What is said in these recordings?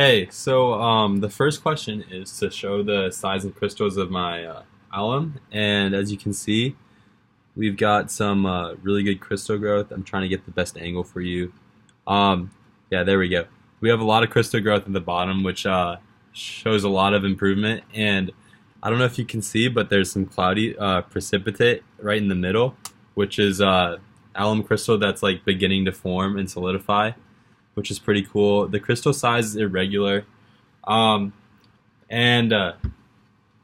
Hey, the first question is to show the size and crystals of my alum, and as you can see, we've got some really good crystal growth. I'm trying to get the best angle for you. Um, yeah, there we go. We have a lot of crystal growth at the bottom, which shows a lot of improvement. And I don't know if you can see, but there's some cloudy precipitate right in the middle, which is alum crystal that's like beginning to form and solidify, which is pretty cool. The crystal size is irregular. Um, and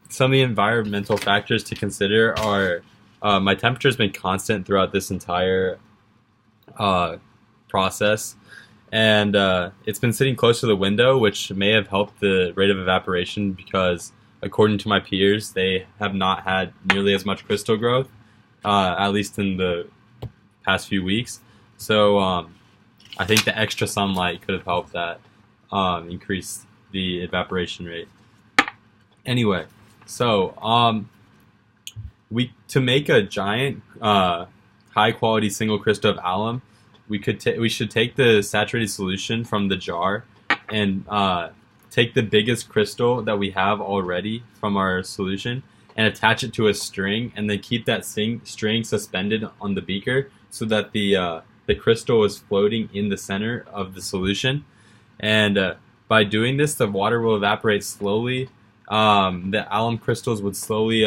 Some of the environmental factors to consider are my temperature has been constant throughout this entire uh, process, and it's been sitting close to the window, which may have helped the rate of evaporation because, according to my peers, they have not had nearly as much crystal growth, at least in the past few weeks. So I think the extra sunlight could have helped that increase the evaporation rate. Anyway, we to make a giant high quality single crystal of alum, we should take the saturated solution from the jar and take the biggest crystal that we have already from our solution and attach it to a string, and then keep that string suspended on the beaker so that the crystal is floating in the center of the solution. And by doing this, the water will evaporate slowly. The alum crystals would slowly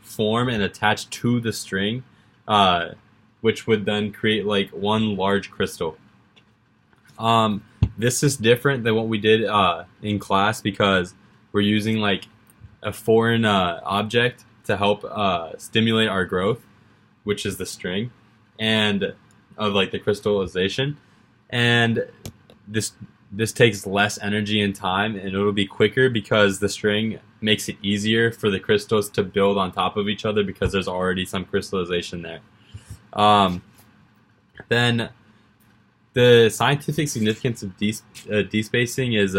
form and attach to the string, which would then create like one large crystal. This is different than what we did in class because we're using like a foreign object to help stimulate our growth, which is the string, and of like the crystallization. And this takes less energy and time, and it'll be quicker because the string makes it easier for the crystals to build on top of each other because there's already some crystallization there. Then the scientific significance of despacing is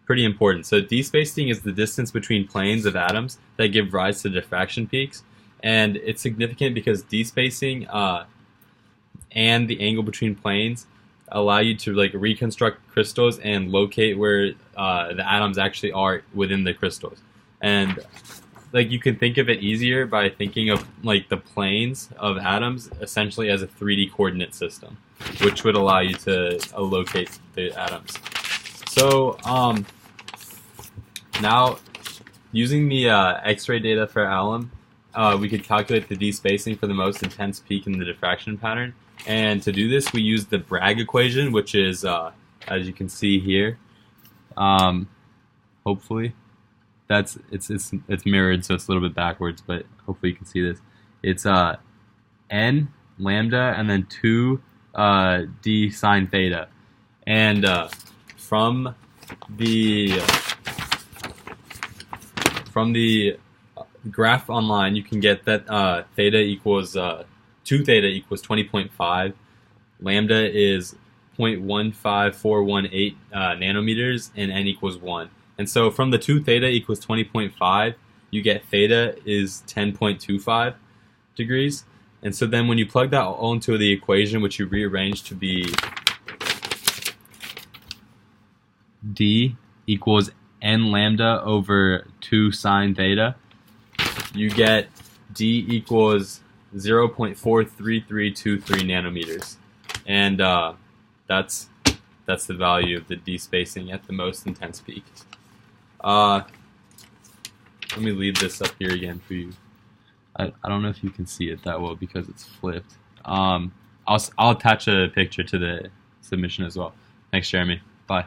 pretty important. So despacing is the distance between planes of atoms that give rise to diffraction peaks, and it's significant because despacing and the angle between planes allow you to like reconstruct crystals and locate where the atoms actually are within the crystals. And like you can think of it easier by thinking of like the planes of atoms essentially as a 3D coordinate system, which would allow you to locate the atoms. So now using the X-ray data for alum, we could calculate the despacing for the most intense peak in the diffraction pattern. And to do this, we use the Bragg equation, which is, as you can see here, hopefully, it's mirrored, so it's a little bit backwards, but hopefully you can see this. It's n lambda and then 2 d sine theta, and from the graph online, you can get that theta equals 2 theta equals 20.5, lambda is 0.15418 nanometers, and n equals 1. And so from the 2 theta equals 20.5, you get theta is 10.25 degrees. And so then when you plug that all into the equation, which you rearrange to be d equals n lambda over 2 sine theta, you get d equals 0.43323 nanometers, and that's the value of the despacing at the most intense peak. Let me leave this up here again for you. I don't know if you can see it that well because it's flipped. I'll attach a picture to the submission as well. Thanks, Jeremy. Bye.